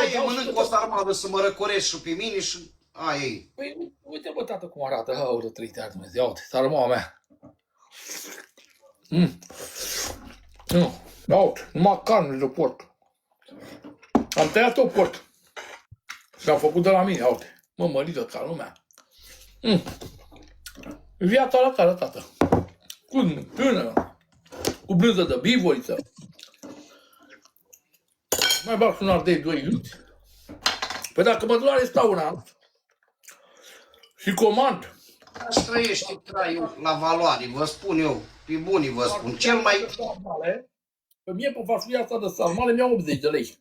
aia mănânc o sarmală să mă răcoresc și pe mine și aia e. Păi uite bă, tată, cum arată. Aoleu, trăite ar Dumnezeu. Uite, sarmala mea. Uite, numai carne de porc. Am tăiat-o porc. Și am făcut de la mine, uite. Mămălită ca lumea. Viața la țară, tată. Cu tână, cu brânză de bivoliță. Mai bag un ardei 2 iuți. Păi dacă mă duc la restaurant și comand. Aș trăiește traiul la valoare, vă spun eu. Pe bunii vă spun. Cel mai... Pe mie, pe farfuria asta de sarmale, mi-au 80 de lei.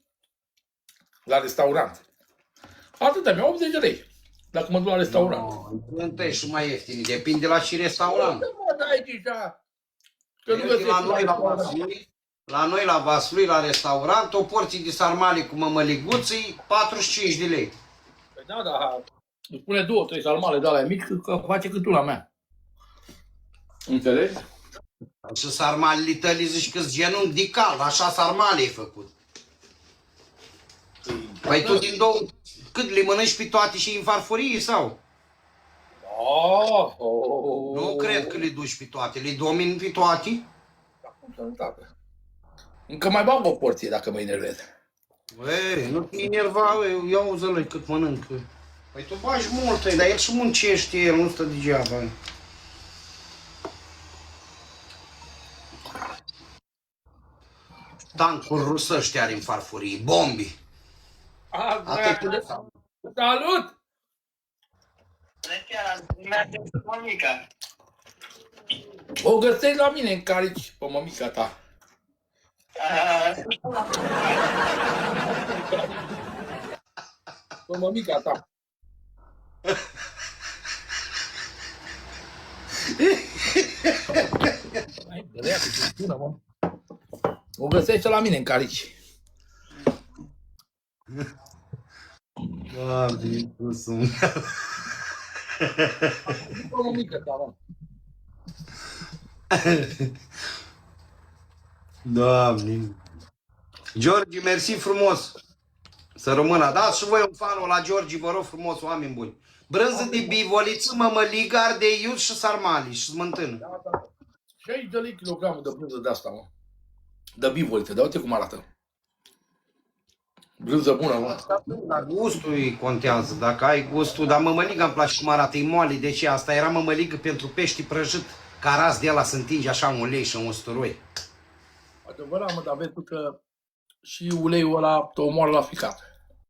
La restaurant. Atâta, mi-au 80 de lei. Dacă mă duc la restaurant. Întâi și mai ieftin. Depinde la ce restaurant. La noi la Vaslui, la restaurant, o porție de sarmale cu mămăliguță e 45 de lei. Păi da, da. Îți pune 2-3 sarmale de alea mici, că face cât una mea. Înțelegi? Și sarmalele tăi zici că-s genunchi de cal, așa sarmale ai făcut. Păi tu din două, cât le mănânci pe toate și în farfurie sau? Nu cred că le duci pe toate, le domini pe toate? Încă mai bag o porție dacă mă enervez. Băi, nu te enerva, ia o zălăi cât mănâncă. Păi tu bagi multe, dar el și muncește, el nu stă degeaba. Tancuri rusăști are în farfurie, bombi. Salut! O găsești la mine în Carici, pe mămica ta. Pe mămica ta. O găsești la mine în Carici. Doamne, Iisus-ul Pe mămica ta, mă. Doamne. George, mersi frumos. Să rămână. Dați și voi un follow la George, vă rog frumos, oameni buni. Brânză de bivoliță, mămăligă, ardei iut și sarmali și smântână. Da, da. 60 de lei kilogramul de brânză de asta, mă. De bivoliță, dar uite cum arată. Brânză bună, mă. Dar gustul îi contează, dacă ai gustul, dar mămăligă îmi place cum arată, e moale, de ce? Asta era mămăligă pentru pești prăjit, caras de ăla să întinge așa un ulei și un usturoi. Adevărat, mă, dar vezi tu că și uleiul ăla te omoară la ficat.